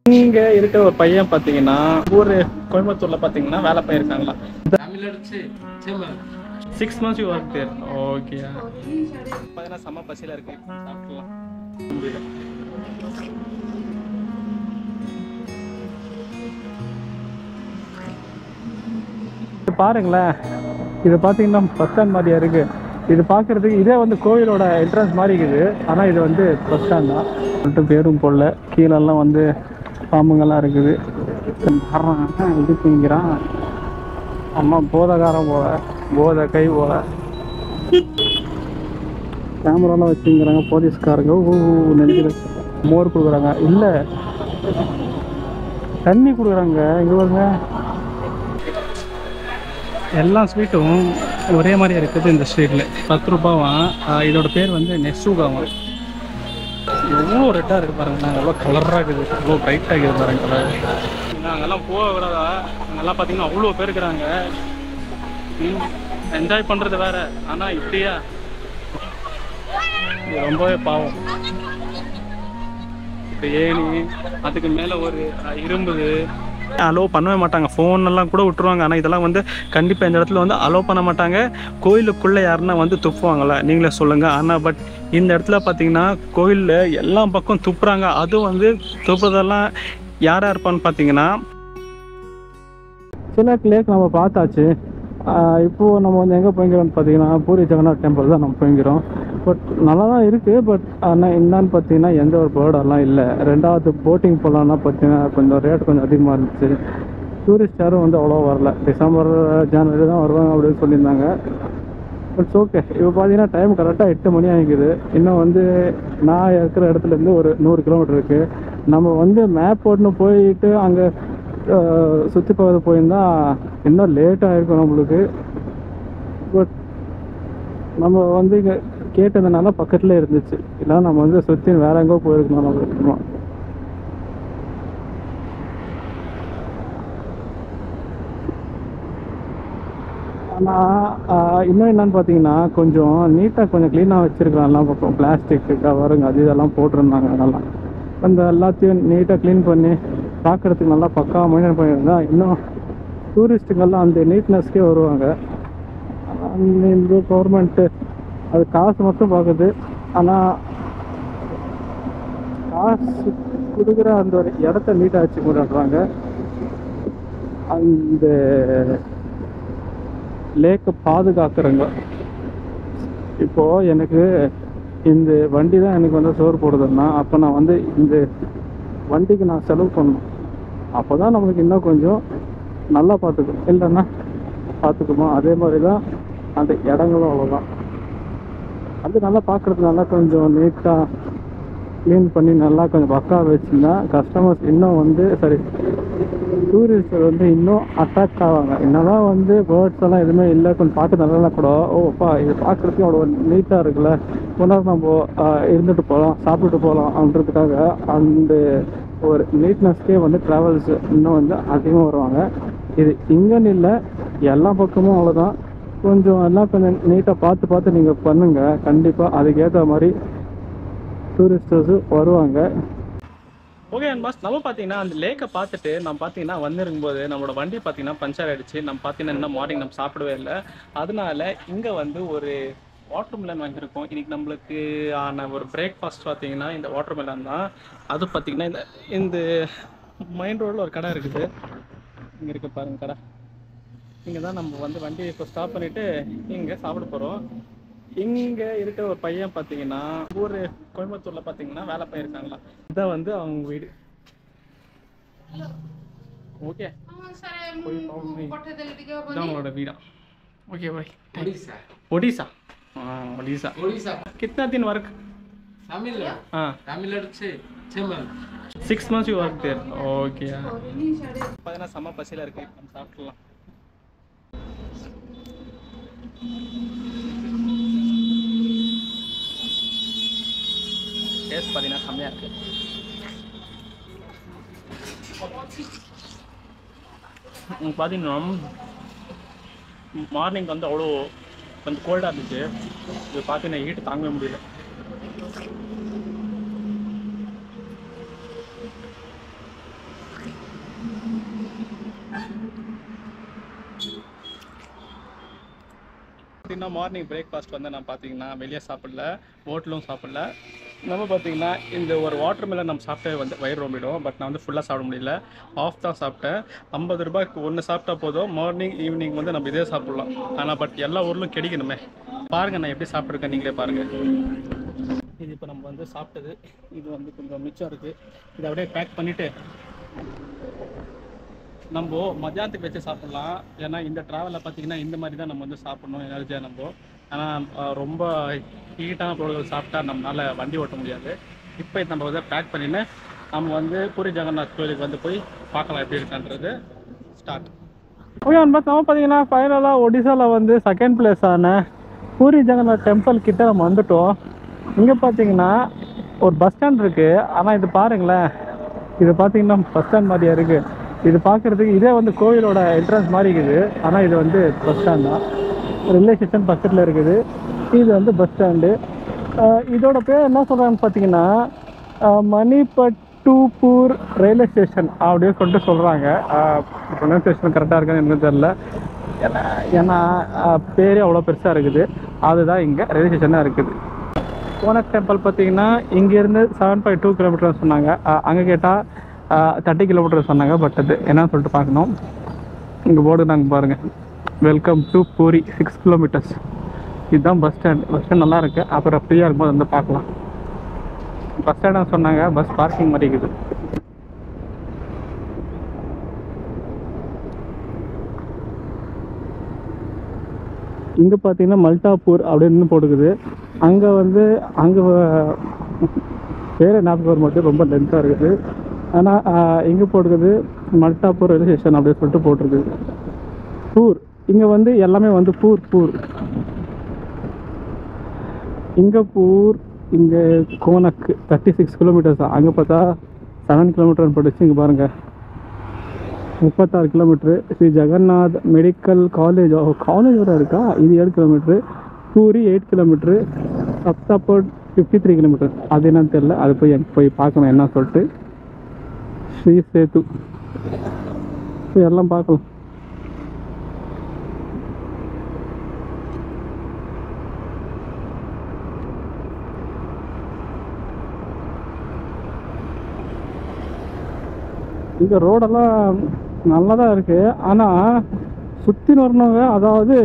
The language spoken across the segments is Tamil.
இங்க இருக்க ஒரு பையன் பாத்தீங்கன்னா ஊரு கோயம்புத்தூர்ல பாத்தீங்கன்னா வேலை போயிருக்காங்களா. 6 months you work there. Okay. பாத்தீங்கன்னா செம்ம பசியில இருக்கு, சாப்பிடலாம். பாருங்களேன், இது பாத்தீங்கன்னா பஸ் ஸ்டாண்ட் மாதிரியா இருக்கு. இது பார்க்கறதுக்கு இதே வந்து கோவிலோட என்ட்ரன்ஸ் மாதிரி இருக்குது. ஆனால் இது வந்து பஸ் ஸ்டாண்ட் தான் சொல்லிட்டு பேரும் போடல. கீழெல்லாம் வந்து பாம்புங்கள்லாம் இருக்குது. இது தூங்கிறான் அம்மா, போதகாரம் போல, போதை கை போல. கேமராலாம் வச்சுங்கிறாங்க போலீஸ்காரங்க. நினைக்கிற மோர் கொடுக்குறாங்க, இல்லை தண்ணி கொடுக்குறாங்க. இங்கே பாருங்க, எல்லா ஸ்வீட்டும் ஒரே மாதிரி இருக்குது இந்த ஸ்ட்ரீட்டில். 10 ரூபாவான். இதோட பேர் வந்து நெசூகாவான். எவ்வளோ ரெட்டாக இருக்குது பாருங்களேன், எவ்வளோ கலராக இருக்குது, எவ்வளோ ப்ரைட்டாக இருக்குது பாருங்க கலர். அங்கெல்லாம் போக விடாதா, அங்கெல்லாம் பார்த்தீங்கன்னா அவ்வளோ பேர் இருக்கிறாங்க. என்ஜாய் பண்ணுறது வேற, ஆனால் இப்படியா, இது ரொம்பவே பாவம். இப்போ ஏணி, அதுக்கு மேலே ஒரு இரும்புது, அலோவ் பண்ணவே மாட்டாங்க. ஃபோனெல்லாம் கூட விட்டுருவாங்க. ஆனால் இதெல்லாம் வந்து கண்டிப்பாக இந்த இடத்துல வந்து அலோவ் பண்ண மாட்டாங்க. கோயிலுக்குள்ளே யாருன்னா வந்து துப்புவாங்களா, நீங்களே சொல்லுங்கள். ஆனால் பட் இந்த இடத்துல பார்த்தீங்கன்னா கோயிலில் எல்லா பக்கம் துப்புறாங்க. அதுவும் வந்து துப்புறதெல்லாம் யாராக இருப்பான்னு பார்த்தீங்கன்னா, சில லேக் நம்ம பார்த்தாச்சு. இப்போது நம்ம வந்து எங்கே போய்க்கிறோம்னு பார்த்தீங்கன்னா பூரி ஜெகநாத் டெம்பிள் தான் நம்ம போய்க்கிறோம். பட் நல்லா தான் இருக்குது. பட் ஆனால் என்னன்னு பார்த்தீங்கன்னா எந்த ஒரு பேர்டெல்லாம் இல்லை. ரெண்டாவது போட்டிங் போகலான்னா பார்த்தீங்கன்னா கொஞ்சம் ரேட் கொஞ்சம் அதிகமாக இருந்துச்சு. டூரிஸ்ட் யாரும் வந்து அவ்வளோ வரல. டிசம்பர் ஜனவரி தான் வருவாங்க அப்படின்னு சொல்லியிருந்தாங்க. பட்ஸ் ஓகே. இப்போ பார்த்தீங்கன்னா டைம் கரெக்டாக 8 மணி ஆகிக்குது. இன்னும் வந்து நான் இருக்கிற இடத்துலேருந்து ஒரு 100 கிலோமீட்டர் இருக்குது. நம்ம வந்து மேப் போட்டுன்னு போயிட்டு அங்கே சுற்றி பார்க்க போயிருந்தால் இன்னும் லேட்டாக இருக்கும் நம்மளுக்கு. பட் நம்ம வந்து இங்கே கேட்டதுனால பக்கத்தில் இருந்துச்சு. இல்லை நம்ம வந்து சுற்றி வேற எங்கோ போயிருக்கணும் நம்மளுக்கு. ஆனால் இன்னும் என்னன்னு பார்த்தீங்கன்னா கொஞ்சம் நீட்டாக கொஞ்சம் க்ளீனாக வச்சுருக்கலாம். எல்லாம் பக்கம் பிளாஸ்டிக் கவருங்க அது இதெல்லாம் போட்டிருந்தாங்க. அதெல்லாம் அந்த எல்லாத்தையும் நீட்டாக க்ளீன் பண்ணி பார்க்குறதுக்கு நல்லா பக்காவாக மெயின்டைன் பண்ணியிருந்தா இன்னும் டூரிஸ்ட்டுங்கெல்லாம் அந்த நீட்னஸ்க்கே வருவாங்க. இந்த கவர்மெண்ட்டு அது காசு மட்டும் பார்க்குது. ஆனால் காசு கொடுக்குற அந்த ஒரு இடத்த நீட்டாக வச்சு கொண்டாடுறாங்க. அந்த லேக்கை பாதுகாக்கிறவங்க. இப்போது எனக்கு இந்த வண்டி தான் எனக்கு வந்து சோறு போடுதுன்னா, அப்போ நான் வந்து இந்த வண்டிக்கு நான் செலவு பண்ணணும். அப்போ தான் நம்மளுக்கு இன்னும் கொஞ்சம் நல்லா பார்த்துக்கும். இல்லைன்னா பார்த்துக்குமா. அதே மாதிரி தான் அந்த இடங்களும் அவ்வளோதான். அது நல்லா பார்க்குறதுக்கு நல்லா கொஞ்சம் நீட்டாக க்ளீன் பண்ணி நல்லா கொஞ்சம் பக்காவாக வச்சுருந்தா கஸ்டமர்ஸ் இன்னும் வந்து சரி டூரிஸ்ட் வந்து இன்னும் அட்ராக்ட் ஆவாங்க. என்னதான் வந்து பேர்ட்ஸ் எல்லாம் எதுவுமே இல்லை, கொஞ்சம் பார்க்க நல்லா கூட ஓப்பா இது பார்க்குறதுக்கு அவ்வளோ நீட்டாக இருக்குல்ல, கொண்டாந்து நம்ம இருந்துட்டு போகலாம், சாப்பிட்டுட்டு போகலாம் அப்படின்றதுக்காக அந்த ஒரு நீட்னஸ்க்கே வந்து ட்ராவல்ஸ் இன்னும் வந்து அதிகமாக வருவாங்க. இது இங்கன்னு இல்லை, எல்லா பக்கமும் அவ்வளோதான். கொஞ்சம் எல்லாம் கொஞ்சம் நீட்டாக பார்த்து நீங்கள் பண்ணுங்கள். கண்டிப்பாக அதுக்கேற்ற மாதிரி டூரிஸ்டர்ஸு வருவாங்க. ஓகே அன்பாஸ், நம்ம பார்த்தீங்கன்னா அந்த லேக்கை பார்த்துட்டு நம்ம பார்த்தீங்கன்னா வந்துருக்கும்போது நம்மளோட வண்டி பார்த்தீங்கன்னா பஞ்சர் ஆகிடுச்சு. நம்ம பார்த்தீங்கன்னா இன்னும் மார்னிங் நம்ம சாப்பிடவே இல்லை. அதனால இங்கே வந்து ஒரு வாட்டர் மிலன் வாங்கியிருக்கோம். இன்றைக்கி நம்மளுக்கு ஆன ஒரு பிரேக்ஃபாஸ்ட் பார்த்தீங்கன்னா இந்த வாட்டர் மிலன் தான். அது பார்த்தீங்கன்னா இந்த மெயின் ரோடில் ஒரு கடை இருக்குது. இங்கே இருக்க பாருங்க கடை. இங்கே தான் நம்ம வந்து வண்டியை இப்போ ஸ்டாப் பண்ணிவிட்டு இங்கே சாப்பிட போகிறோம். இங்கே இருக்கிற ஒரு பையன் பார்த்தீங்கன்னா ஊர் கோயம்புத்தூரில் பார்த்தீங்கன்னா வேலை போயிருக்காங்களா. இதான் வந்து அவங்க வீடு. ஓகே, இதான் அவங்களோட வீடா. Okay bye. ஒடிசா. ஒடிசா. कितना दिन वर्क? Tamil. Tamil से 6 months you work there. Okay. பார்த்தீங்கன்னா செம்ம பசியில் இருக்கு, நம்ம சாப்பிடலாம். டேஸ்ட் பார்த்தீங்கன்னா செம்மையாக இருக்குது. பார்த்தீங்கன்னா மார்னிங் வந்து அவ்வளோ கொஞ்சம் கோல்டாக இருந்துச்சு. இது பார்த்தீங்கன்னா ஹீட்டு தாங்கவே முடியல. பார்த்தீங்கன்னா மார்னிங் பிரேக்ஃபாஸ்ட் வந்து நான் பார்த்தீங்கன்னா வெளியே சாப்பிடல, ஹோட்டலும் சாப்பிடல. நம்ம பார்த்தீங்கன்னா இந்த ஒரு வாட்டர் மெலன் நம்ம சாப்பிட்டு வந்து வயிறு ரொம்பிடும். பட் நான் வந்து ஃபுல்லாக சாப்பிட முடியல, ஆஃப் தான் சாப்பிட்டேன். 50 ரூபாய்க்கு ஒன்று சாப்பிட்டா போதும். மார்னிங் ஈவினிங் வந்து நம்ம இதே சாப்பிட்லாம். ஆனால் பட் எல்லா ஊர்லும் கிடைக்கணுமே. பாருங்கள் நான் எப்படி சாப்பிட்ருக்கேன், நீங்களே பாருங்கள். இது இப்போ நம்ம வந்து சாப்பிட்டது. இது வந்து கொஞ்சம் மிச்சம் இருக்குது. இதை அப்படியே பேக் பண்ணிவிட்டு நம்ம மத்தியானத்துக்கு வச்சு சாப்பிட்லாம். ஏன்னா இந்த ட்ராவலில் பார்த்தீங்கன்னா இந்த மாதிரி தான் நம்ம வந்து சாப்பிட்ணும் எனர்ஜியாக நம்ம. ஆனால் ரொம்ப ஹீட்டான பொருட்கள் சாப்பிட்டா நம்மளால் வண்டி ஓட்ட முடியாது. இப்போ இது நம்ம வந்து பேக் பண்ணின்னு நம்ம வந்து பூரி ஜெகநாத் கோயிலுக்கு வந்து போய் பார்க்கலாம் எப்படி இருக்குன்றது. ஸ்டார்ட். ஓகே நம்ம பார்த்தீங்கன்னா ஃபைனலாக ஒடிசாவில் வந்து செகண்ட் பிளேஸ் ஆன பூரி ஜெகநாத் டெம்பிள் கிட்ட நம்ம வந்துட்டோம். இங்கே பார்த்தீங்கன்னா ஒரு பஸ் ஸ்டாண்ட் இருக்குது. ஆனால் இது பாருங்களேன், இது பார்த்தீங்கன்னா பஸ் ஸ்டாண்ட் மாதிரியா இருக்குது. இது பார்க்குறதுக்கு இதே வந்து கோவிலோட என்ட்ரன்ஸ் மாதிரி இருக்குது. ஆனால் இது வந்து பஸ் ஸ்டாண்ட் தான். ரயில்வே ஸ்டேஷன் பக்கத்தில் இருக்குது. இது வந்து பஸ் ஸ்டாண்டு. இதோட பேர் என்ன சொல்கிறாங்கன்னு பார்த்தீங்கன்னா மணிப்பட்டுப்பூர் ரயில்வே ஸ்டேஷன் அப்படின்னு சொல்லிட்டு சொல்கிறாங்க. ப்ரொனன்சியேஷன் கரெக்டாக இருக்கான்னு எனக்கு தெரியல. ஏன்னா பேரே அவ்வளோ பெருசாக இருக்குது. அதுதான் இங்கே ரயில்வே ஸ்டேஷனாக இருக்குது. கோனக் டெம்பிள் பார்த்தீங்கன்னா இங்கேருந்து 7.2 கிலோமீட்டர்னு சொன்னாங்க. அங்கே கேட்டால் 30 கிலோமீட்டர் சொன்னாங்க. பட் அது என்னன்னு சொல்லிட்டு பார்க்கணும். இங்கே போர்டு நாங்கள் பாருங்கள், வெல்கம் டு பூரி 6 கிலோமீட்டர்ஸ். இதுதான் பஸ் ஸ்டாண்ட். பஸ் ஸ்டாண்ட் நல்லா இருக்குது. அப்புறம் ஃப்ரீயாக இருக்கும்போது வந்து பார்க்கலாம். பஸ் ஸ்டாண்டாக சொன்னாங்க, பஸ் பார்க்கிங் மாதிரி இருக்குது. இங்கே பார்த்தீங்கன்னா மல்டாப்பூர் அப்படின்னு போட்டுக்குது. அங்கே வந்து அங்கே பேர் ஞாபகம் வர மாட்டேன், ரொம்ப லென்த்தாக இருக்குது. ஆனால் இங்கே போட்டுக்குது மல்டாப்பூர் ரயில்வே ஸ்டேஷன் அப்படின்னு சொல்லிட்டு போட்டிருக்குது. பூர் இங்கே வந்து எல்லாமே வந்து பூர் இங்கே பூர். இங்கே கோனக்கு 36 கிலோமீட்டர்ஸ். அங்கே பார்த்தா 7 கிலோமீட்டர்னு போட்டுச்சு. இங்கே பாருங்கள் 36 kilometre. Shri Jagannath medical college வர இருக்கா. இது 7 kilometre. Puri 8 kilometre. Saptapur 53 kilometre. அது என்னன்னு தெரியல. அது போய் பார்க்கணும் என்ன சொல்லிட்டு. ஸ்ரீ சேத்து எல்லாம் பார்க்கலாம். இந்த ரோடெல்லாம் நல்லா தான் இருக்குது. ஆனால் சுற்றி வரணுங்க. அதாவது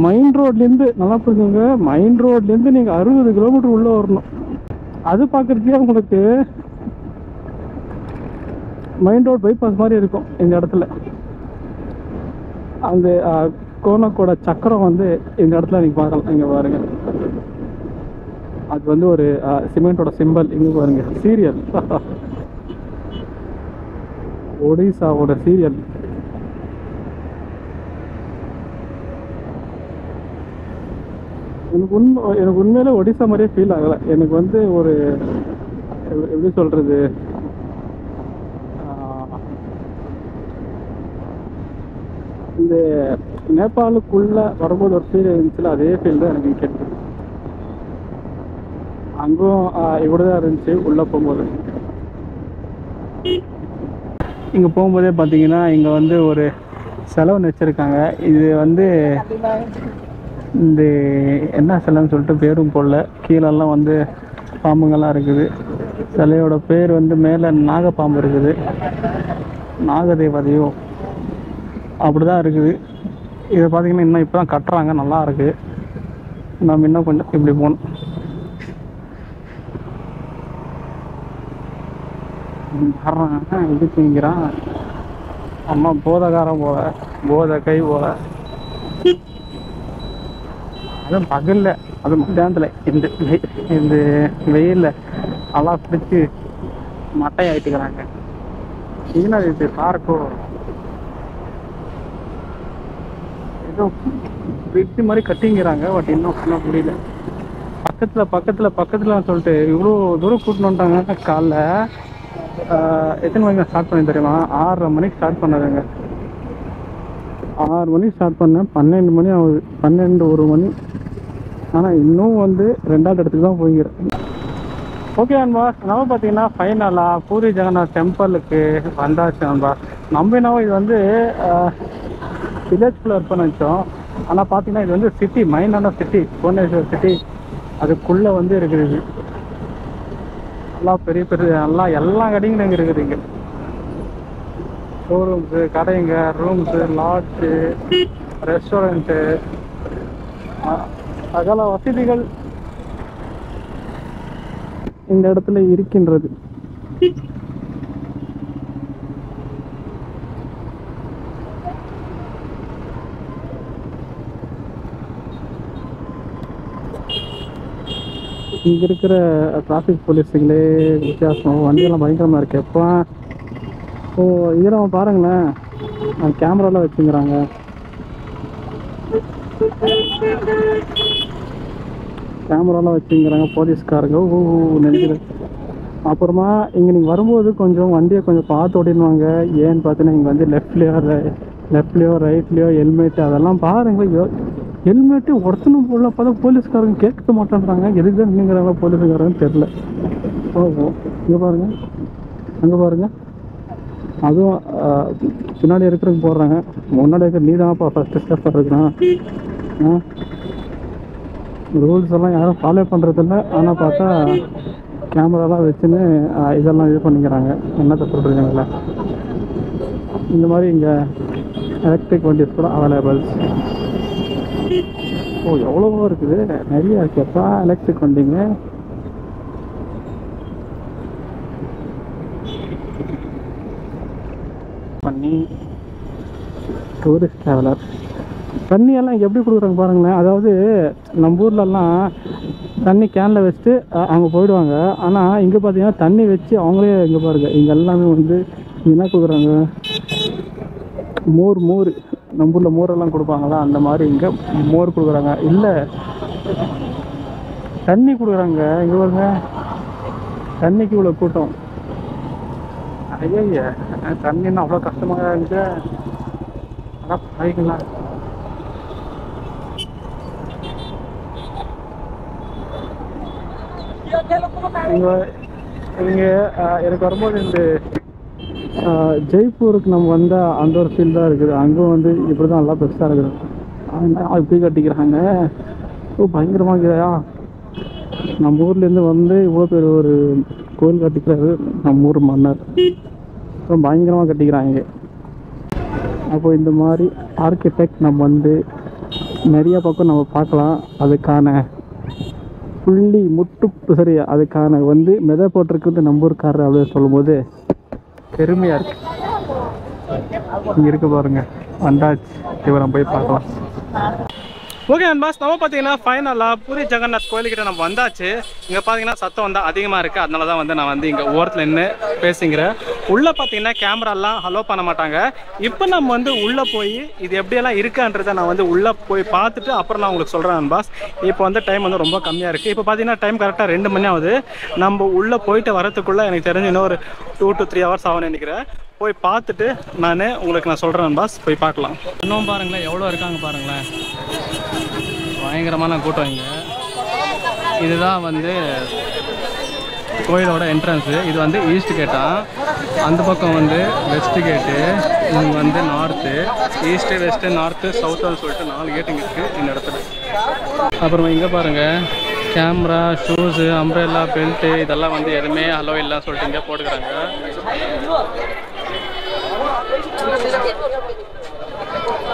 மெயின் ரோட்லேருந்து நல்லா புரிஞ்சுங்க, மெயின் ரோட்லேருந்து நீங்கள் 60 கிலோமீட்டர் உள்ளே வரணும். அது பார்க்குறதுக்கே உங்களுக்கு மெயின் ரோட் பைபாஸ் மாதிரி இருக்கும். இந்த இடத்துல அந்த கோனக்கோட சக்கரம் வந்து இந்த இடத்துல நீங்கள் பார்க்கலாம். இங்கே பாருங்கள், அது வந்து ஒரு சிமெண்டோட சிம்பல். இங்கே பாருங்க, சீரியல் ஒடிசாவோட சீரியல். எனக்கு உண்மையிலே ஒடிசா மாதிரியே ஃபீல் ஆகலை. எனக்கு வந்து ஒரு எப்படி சொல்கிறது, இந்த நேபாளுக்குள்ளே வரும்போது ஒரு ஃபீல் இருந்துச்சுல, அதே ஃபீல் தான் எனக்கு கேட்டது. அங்கும் இப்படி தான் இருந்துச்சு உள்ளே போகும்போது. இங்கே போகும்போதே பார்த்தீங்கன்னா இங்கே வந்து ஒரு செலவு வச்சுருக்காங்க. இது வந்து இந்த என்ன சிலைன்னு சொல்லிட்டு பேரும் போடல. கீழெல்லாம் வந்து பாம்புங்கள்லாம் இருக்குது. சிலையோட பேர் வந்து மேலே நாகப்பாம்பு இருக்குது, நாகதேவதையோ அப்படி தான் இருக்குது. இதை பார்த்தீங்கன்னா இன்னும் இப்போ தான் கட்டுறாங்க, நல்லா இருக்குது. நம்ம இன்னும் கொஞ்சம் இப்படி போகணும். வர்றான் இது திங்கிறான். அம்மா போதகாரம் போல, போதை கை போல. அதுவும் பகலில், அது மத்தியானத்தில் இந்த வெயிலில் நல்லா பிடிச்சி மட்டை ஆகிட்டுக்கிறாங்க. ஏன்னா இது பார்க்கோ ஏதோ பிரிட்ஜ் மாதிரி கட்டிங்கிறாங்க. பட் இன்னும் முடியல. பக்கத்தில் சொல்லிட்டு இவ்வளோ தூரம் கூட்டின்னு வந்துட்டாங்க. காலைல எத்தனை மணிக்கு ஸ்டார்ட் பண்ணி தெரியுமா? 6:30 மணிக்கு ஸ்டார்ட் பண்ணதுங்க. 6 மணிக்கு ஸ்டார்ட் பண்ணேன், 12 மணி ஆகுது, 1 மணி. ஆனால் இன்னும் வந்து 2வது இடத்துக்கு தான் போய்க்கிறேன். ஓகே அன்பா, நம்ம பார்த்தீங்கன்னா ஃபைனலாக பூரி ஜெகநாத் டெம்பிளுக்கு வந்தாச்சு அன்பா. நம்ம என்னவோ இது வந்து வில்லேஜ்குள்ளே இருப்பேன்னு நினச்சோம். ஆனால் பார்த்தீங்கன்னா இது வந்து சிட்டி, மைனான சிட்டி, புவனேஸ்வர் சிட்டி. அதுக்குள்ளே வந்து இருக்குது. நல்லா பெரிய பெரிய எல்லா கடைங்களும் இங்கே இருக்குது. இங்கே ஷோரூம்ஸு, கடைங்க, ரூம்ஸு, லாட்ஜு, ரெஸ்டாரண்ட்டு, சகல வசதிகள் இந்த இடத்துல இருக்கின்றது. இங்கே இருக்கிற டிராஃபிக் போலீஸுங்களே வித்தியாசம். வண்டியெல்லாம் பயங்கரமாக இருக்குது. எப்போ இதெல்லாம் பாருங்களேன், கேமராலாம் வச்சுக்கிறாங்க. போலீஸ்காரங்க நினைக்கிற. அப்புறமா இங்கே நீங்கள் வரும்போது கொஞ்சம் வண்டியை கொஞ்சம் பார்த்து ஓடிடுவாங்க. ஏன்னு பார்த்தீங்கன்னா இங்கே வந்து லெஃப்ட்லேயோ ரைட்லேயோ ஹெல்மெட்டு அதெல்லாம் பாருங்கள். ஹெல்மெட்டு ஒருத்தனும் போடல. பார்த்தா போலீஸ்காரங்க கேட்க மாட்டேன்றாங்க. எதுக்கு தான் நின்றுங்கிறாங்க போலீஸுக்காரங்க தெரில. இங்கே பாருங்கள், அங்கே பாருங்கள். அதுவும் பின்னாடி இருக்கிறவங்க போடுறாங்க. முன்னாடி இருக்கிற நீ தான்ப்பா ஃபஸ்ட்டு ஸ்டெப் இருக்கிறான். ரூல்ஸ் எல்லாம் யாரும் ஃபாலோ பண்ணுறதில்ல. ஆனால் பார்த்தா கேமராலாம் வச்சுன்னு இதெல்லாம் இது பண்ணிக்கிறாங்க. என்னத்தை சொல்கிறீங்களா? இந்த மாதிரி இங்கே எலக்ட்ரிக் வண்டிஸ் கூட அவைலபிள்ஸ். எவ்வளவோ இருக்குது, நிறைய இருக்குப்பா எலக்ட்ரிக் வண்டிங்க. பண்ணி டூரிஸ்ட் ட்ராவலர் தண்ணியெல்லாம் எப்படி கொடுக்குறாங்க பாருங்களேன். அதாவது நம்ம ஊர்லலாம் தண்ணி கேனில் வச்சுட்டு அங்கே போயிடுவாங்க. ஆனால் இங்கே பார்த்தீங்கன்னா தண்ணி வச்சு அவங்களே இங்கே பாருங்கள். இங்கே எல்லாமே வந்து என்ன கொடுக்குறாங்க, மோர் நம்ம ஊரில் மோரெல்லாம் கொடுப்பாங்களா அந்த மாதிரி இங்கே மோர் கொடுக்குறாங்க. இல்லை, தண்ணி கொடுக்குறாங்க. இங்கே பாருங்க, தண்ணிக்கு இவ்வளோ கூட்டம். ஐயா, தண்ணின்னா அவ்வளோ கஷ்டமாக இருந்துச்சு. ஆனால் பைக்கலாம் இங்கே எனக்கு வரும்போது இந்த ஜெய்ப்பூருக்கு நம்ம வந்தால் அந்த ஒரு ஃபீல் தான் இருக்குது. அங்கே வந்து இப்படி தான் நல்லா பெருசாக இருக்குது. இப்படி கட்டிக்கிறாங்க. பயங்கரமாக இருக்குதா. நம்ம ஊர்லேருந்து வந்து இவ்வளோ பேர் ஒரு கோயில் கட்டிக்கிறாரு நம்ம ஊர் மன்னர். பயங்கரமாக கட்டிக்கிறாங்க. அப்போ இந்த மாதிரி ஆர்கிடெக்ட் நம்ம வந்து நிறைய பக்கம் நம்ம பார்க்கலாம். அதுக்கான புள்ளி முட்டு சரி, அதுக்கான வந்து மெதை போட்டிருக்குது நம்ம ஊருக்காரர் அப்படின்னு சொல்லும்போது பெருமையாக இருக்கு. இங்கே இருக்க பாருங்க, வந்தாச்சு. இவரை போய் பார்க்கலாம். ஓகே அன்பாஸ், நம்ம பார்த்தீங்கன்னா ஃபைனலாக பூரி ஜெகநாத் கோயிலுக்கிட்ட நம்ம வந்தாச்சு. இங்கே பார்த்தீங்கன்னா சத்தம் வந்து அதிகமாக இருக்குது. அதனால தான் வந்து நான் வந்து இங்கே ஓரத்தில் நின்று பேசுங்கிறேன். உள்ளே பார்த்தீங்கன்னா கேமராலாம் அலோ பண்ண மாட்டாங்க. இப்போ நம்ம வந்து உள்ளே போய் இது எப்படியெல்லாம் இருக்கான்றதை நான் வந்து உள்ளே போய் பார்த்துட்டு அப்புறம் நான் உங்களுக்கு சொல்கிறேன் அன்பாஸ். இப்போ வந்து டைம் வந்து ரொம்ப கம்மியாக இருக்குது. இப்போ பார்த்தீங்கன்னா டைம் கரெக்டாக 2 மணி ஆகுது. நம்ம உள்ளே போயிட்டு வரத்துக்குள்ளே எனக்கு தெரிஞ்சு இன்னும் ஒரு 2 to 3 hours ஆகும்னு நினைக்கிறேன். போய் பார்த்துட்டு உங்களுக்கு நான் சொல்கிறேன் பாஸ். போய் பார்க்கலாம். இன்னும் பாருங்களேன் எவ்வளோ இருக்காங்க பாருங்களேன். பயங்கரமான கூட்டம் இங்கே. இதுதான் வந்து கோயிலோட என்ட்ரன்ஸு. இது வந்து ஈஸ்ட் கேட்டா, அந்த பக்கம் வந்து வெஸ்ட்டு கேட்டு, இங்கே வந்து நார்த்து, ஈஸ்ட்டு வெஸ்ட்டு நார்த்து சவுத்துன்னு சொல்லிட்டு 4 கேட்டுங்க இருக்குது இந்த இடத்துல. அப்புறமா இங்கே பாருங்கள், கேமரா, ஷூஸு, அம்ப்ரெல்லா, பெல்ட்டு இதெல்லாம் வந்து எதுவுமே அலோ இல்லைன்னு சொல்லிட்டு இங்கே போட்டுக்கிறாங்க.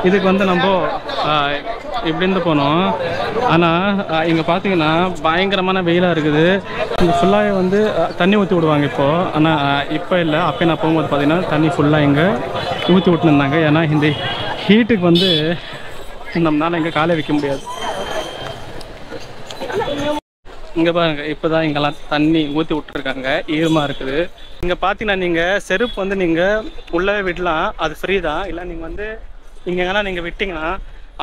இதுக்கு வந்து நம்ம இப்படிந்து போனோம். ஆனால் இங்கே பார்த்தீங்கன்னா பயங்கரமான வெயிலாக இருக்குது. இங்கே ஃபுல்லாக வந்து தண்ணி ஊற்றி விடுவாங்க இப்போது. ஆனால் இப்போ இல்லை, அப்போ நான் போகும்போது பார்த்தீங்கன்னா தண்ணி ஃபுல்லாக இங்கே ஊற்றி விட்டுருந்தாங்க. ஏன்னா இந்த ஹீட்டுக்கு வந்து நம்மளால் இங்கே காலை வைக்க முடியாது. இங்கே பாருங்கள், இப்போ தான் இங்கெல்லாம் தண்ணி ஊற்றி விட்டுருக்காங்க, ஈரமாக இருக்குது. இங்கே பார்த்தீங்கன்னா நீங்கள் செருப்பு வந்து நீங்கள் உள்ளே விடலாம், அது ஃப்ரீ தான். இல்லை நீங்கள் வந்து இங்கே எங்கன்னா நீங்கள் விட்டிங்கன்னா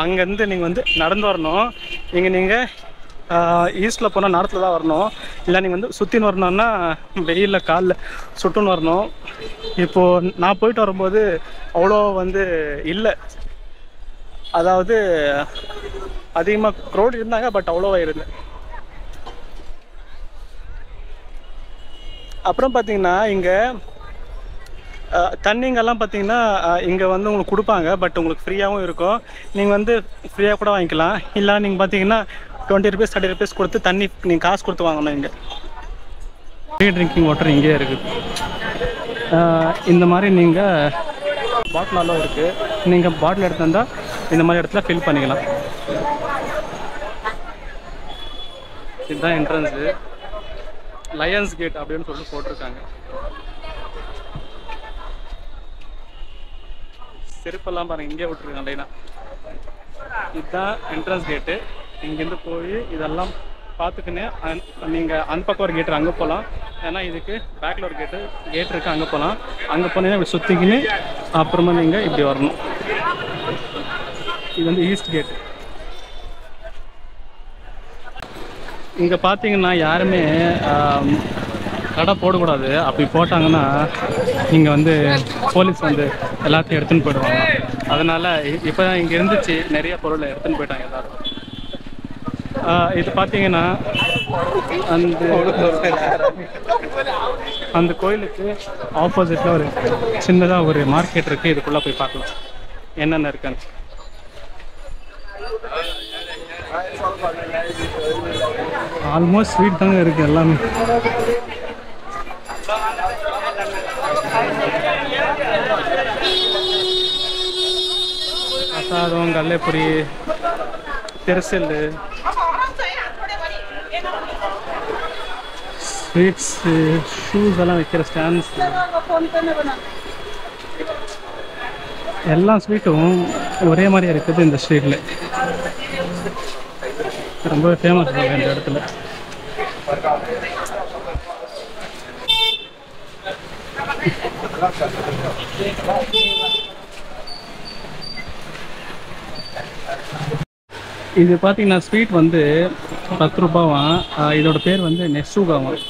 அங்கேருந்து நீங்கள் வந்து நடந்து வரணும். இங்கே நீங்கள் ஈஸ்ட்டில் போனால் நார்த்தில் தான் வரணும். இல்லை நீங்கள் வந்து சுற்றின்னு வரணுன்னா வெயிலில் காலில் சுட்டுன்னு வரணும். இப்போது நான் போயிட்டு வரும்போது அவ்வளோ வந்து இல்லை, அதாவது அதிகமாக க்ரௌட் இருந்தாங்க, பட் அவ்வளோவா இல்லை. அப்புறம் பார்த்தீங்கன்னா இங்கே தண்ணிங்கெல்லாம் பார்த்தீங்கன்னா இங்கே வந்து உங்களுக்கு கொடுப்பாங்க, பட் உங்களுக்கு ஃப்ரீயாகவும் இருக்கும். நீங்கள் வந்து ஃப்ரீயாக கூட வாங்கிக்கலாம். இல்லை நீங்கள் பார்த்தீங்கன்னா 20 rupees 30 rupees கொடுத்து தண்ணி நீங்கள் காசு கொடுத்து வாங்கணும். இங்கே ஃப்ரீ ட்ரிங்கிங் வாட்டர் இங்கேயே இருக்குது. இந்த மாதிரி நீங்கள் பாட்டிலெல்லாம் இருக்குது. நீங்கள் பாட்டில் எடுத்து வந்தால் இந்த மாதிரி இடத்துல ஃபில் பண்ணிக்கலாம். இதுதான் என்ட்ரன்ஸு. லயன்ஸ் கேட் அப்படின்னு சொல்லிட்டு போட்டிருக்காங்க. செருப்பெல்லாம் பாருங்கள் இங்கே விட்டுருக்காங்க லைனா. இதுதான் என்ட்ரன்ஸ் கேட்டு. இங்கேருந்து போய் இதெல்லாம் பார்த்துக்கினே நீங்கள் அந்த பக்கம் ஒரு கேட்டு அங்கே போகலாம். ஏன்னா இதுக்கு பேக்கில் ஒரு கேட் இருக்குது, அங்கே போகலாம். அங்கே போனீங்கன்னா இப்படி சுற்றிக்கின்னு அப்புறமா நீங்கள் இப்படி வரணும். இது வந்து ஈஸ்ட் கேட்டு. இங்கே பார்த்தீங்கன்னா யாருமே கடை போடக்கூடாது. அப்படி போட்டாங்கன்னா இங்கே வந்து போலீஸ் வந்து எல்லாத்தையும் எடுத்துன்னு போயிடுவாங்க. அதனால் இப்போ தான் இங்கே இருந்துச்சு, நிறைய பொருளை எடுத்துன்னு போயிட்டாங்க எல்லோரும். இது பார்த்தீங்கன்னா அந்த கோயிலுக்கு ஆப்போசிட்டில் ஒரு சின்னதாக ஒரு மார்க்கெட் இருக்குது. இதுக்குள்ளே போய் பார்க்கலாம் என்னென்ன இருக்குன்னு. ஆல்மோஸ்ட் ஸ்வீட் தாங்க இருக்குது எல்லாமே. பிரசாதம், கல்லைப்பொடி, திருசல், ஸ்வீட்ஸு, ஷூஸ் எல்லாம் வைக்கிற ஸ்டாண்ட்ஸ், எல்லா ஸ்வீட்டும் ஒரே மாதிரியாக இருக்குது இந்த ஸ்ட்ரீட்டில். ரொம்ப ஃபேமஸ் இந்த இடத்துல. இது பார்த்தீங்கன்னா ஸ்வீட் வந்து 10 ரூபாவாம். இதோட பேர் வந்து நெஸ்ஸுகாவாம்.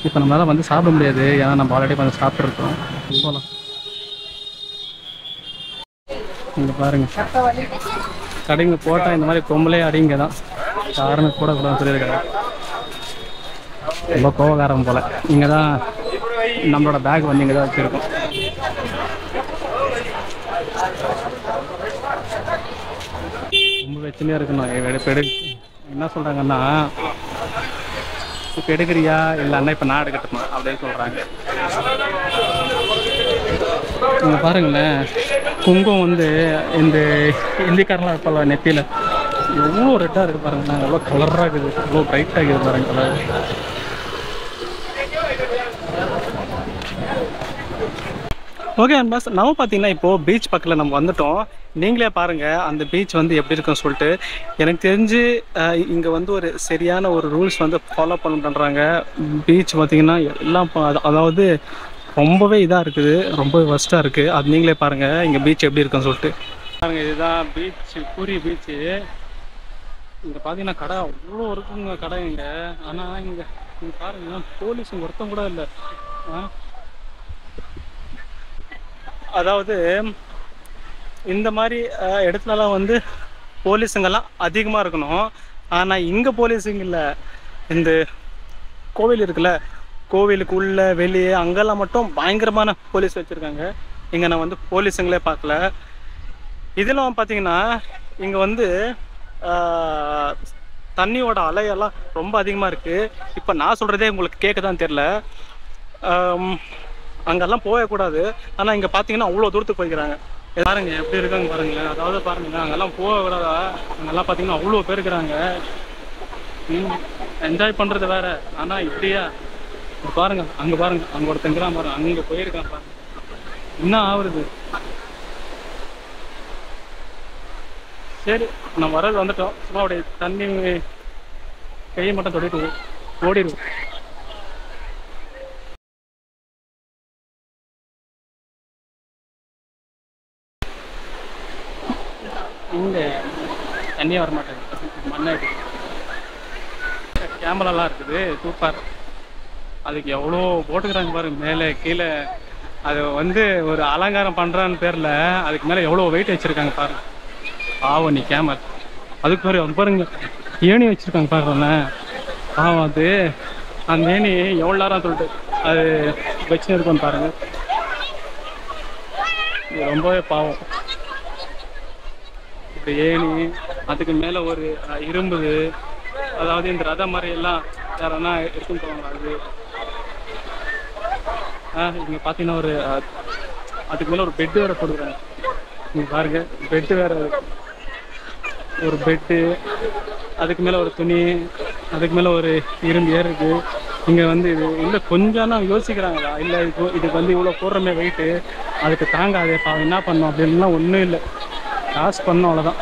இப்போ நம்மளால வந்து சாப்பிட முடியாது, ஏன்னா நம்ம ஆல்ரெடி வந்து சாப்பிட்ருக்கோம். போகலாம். இங்கே பாருங்க, கடைங்க போட்டால் இந்த மாதிரி பொம்பளே அடிங்க தான் யாருமே போடக்கூடாதுன்னு சொல்லியிருக்காங்க. ரொம்ப கோவக்காரம் போல். இங்கே தான் நம்மளோட பேக் வந்து இங்கே தான் வச்சுருக்கோம். ரொம்ப வச்சுனே இருக்கணும். என்ன சொல்கிறாங்கன்னா, இப்போ எடுக்கிறியா இல்லைன்னா இப்போ நான் எடுக்கட்டுமா அப்படின்னு சொல்கிறாங்க. இங்கே பாருங்களேன், குங்குமம் வந்து இந்த இந்திக்காரெலாம் இருப்பாள் நெத்தியில், எவ்வளோ ரெட்டாக இருக்குது பாருங்களேன், எவ்வளோ கலராக இருக்குது, எவ்வளோ ப்ரைட்டாக இருக்குது பாருங்க கலர். ஓகே அன்பாஸ், நம்ம பார்த்தீங்கன்னா இப்போது பீச் பக்கத்தில் நம்ம வந்துட்டோம். நீங்களே பாருங்கள் அந்த பீச் வந்து எப்படி இருக்குன்னு சொல்லிட்டு. எனக்கு தெரிஞ்சு இங்கே வந்து ஒரு சரியான ஒரு ரூல்ஸ் வந்து ஃபாலோ பண்ணுறாங்க. பீச் பார்த்திங்கன்னா எல்லாம் அதாவது ரொம்பவே இதாக இருக்குது, ரொம்பவே ஒஸ்ட்டாக இருக்குது. அது நீங்களே பாருங்கள் இங்கே பீச் எப்படி இருக்குன்னு சொல்லிட்டு பாருங்கள். இதுதான் பீச், பூரி பீச்சு. இங்கே பார்த்தீங்கன்னா கடை அவ்வளோ இருக்குங்க கடை இங்கே. ஆனால் இங்கே பாருங்க, போலீஸ் ஒருத்தம் கூட இல்லை. அதாவது இந்த மாதிரி இடத்துலலாம் வந்து போலீஸுங்கெல்லாம் அதிகமாக இருக்கணும். ஆனால் இங்கே போலீஸுங்க இல்லை. இந்த கோவில் இருக்குல்ல, கோவிலுக்கு உள்ள வெளியே அங்கெல்லாம் மட்டும் பயங்கரமான போலீஸ் வச்சுருக்காங்க. இங்கே நான் வந்து போலீஸுங்களே பார்க்கல. இதெல்லாம் பார்த்தீங்கன்னா இங்கே வந்து தண்ணியோட அலையெல்லாம் ரொம்ப அதிகமாக இருக்குது. இப்போ நான் சொல்கிறதே உங்களுக்கு கேட்க தான் தெரில. அங்கெல்லாம் போகக்கூடாது. ஆனால் இங்கே பார்த்தீங்கன்னா அவ்வளோ தூரத்துக்கு போய்க்கிறாங்க. பாருங்க எப்படி இருக்காங்க பாருங்களேன். அதாவது பாருங்களேன், அங்கெல்லாம் போக விடாதா. அங்கெல்லாம் பார்த்தீங்கன்னா அவ்வளோ பேர் இருக்கிறாங்க. என்ஜாய் பண்ணுறது வேற. ஆனால் இப்படியா பாருங்க, அங்கே பாருங்க, அங்கே ஒருத்தங்கிறான் பாருங்க, அங்கே போயிருக்கான் பாருங்க. என்ன ஆகுறது. சரி, நம்ம வரது வந்துட்டோம். சும்மா அப்படியே தண்ணி கையை மட்டும் தொட்டிட்டு ஓடிடுவோம். இங்கே தண்ணியே வர மாட்டேங்குது, மண்ணாயிட்டு. கேமராலாம் இருக்குது, சூப்பர். அதுக்கு எவ்வளோ போட்டுக்கிறாங்க பாருங்க, மேலே கீழே. அது வந்து ஒரு அலங்காரம் பண்ணுறான்னு பேரில் அதுக்கு மேலே எவ்வளோ வெயிட் வச்சுருக்காங்க பாருங்க. பாவம் நீ கேமல். அதுக்கு பாருங்க ஏணி வச்சுருக்காங்க பாருங்களேன். பாவம் அது அந்த ஏணி எவ்வளோ நேரம் சொல்லிட்டு அது வச்சு இருக்கோன்னு பாருங்க. இது ரொம்பவே பாவம். இப்படி ஏணி அதுக்கு மேலே ஒரு இரும்புது, அதாவது இந்த ரதம் மாதிரி எல்லாம் யாரன்னா இருக்குன்னு சொல்லுவாங்க. அது இங்கே பார்த்தீங்கன்னா ஒரு அதுக்கு மேலே ஒரு பெட்டு வேறு போடுறாங்க. நீங்கள் பாருங்க பெட்டு வேறு, ஒரு பெட்டு, அதுக்கு மேலே ஒரு துணி, அதுக்கு மேலே ஒரு இரும்பு ஏறுது. இங்கே வந்து இது இல்லை கொஞ்சம் தான் யோசிக்கிறாங்களா, இல்லை இதுக்கு வந்து இவ்வளோ போடுறமே வெயிட்டு அதுக்கு தாங்காது என்ன பண்ணோம் அப்படின்லாம் ஒன்றும் இல்லை. காசு பண்ணோம் அவ்வளோதான்.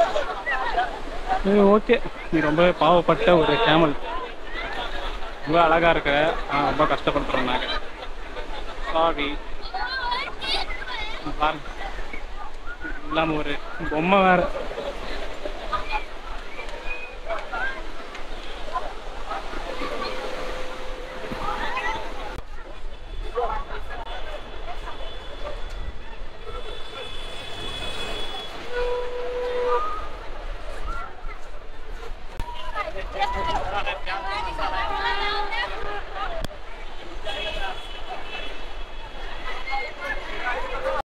ஓகே, நீ ரொம்ப பாவப்பட்ட ஒரு கேமல். ரொம்ப அழகாக இருக்க, ரொம்ப கஷ்டப்படுத்துகிறோம் நாங்கள். சாரி. பாருங்க இல்லாமல் ஒரு பொம்மை வேறு.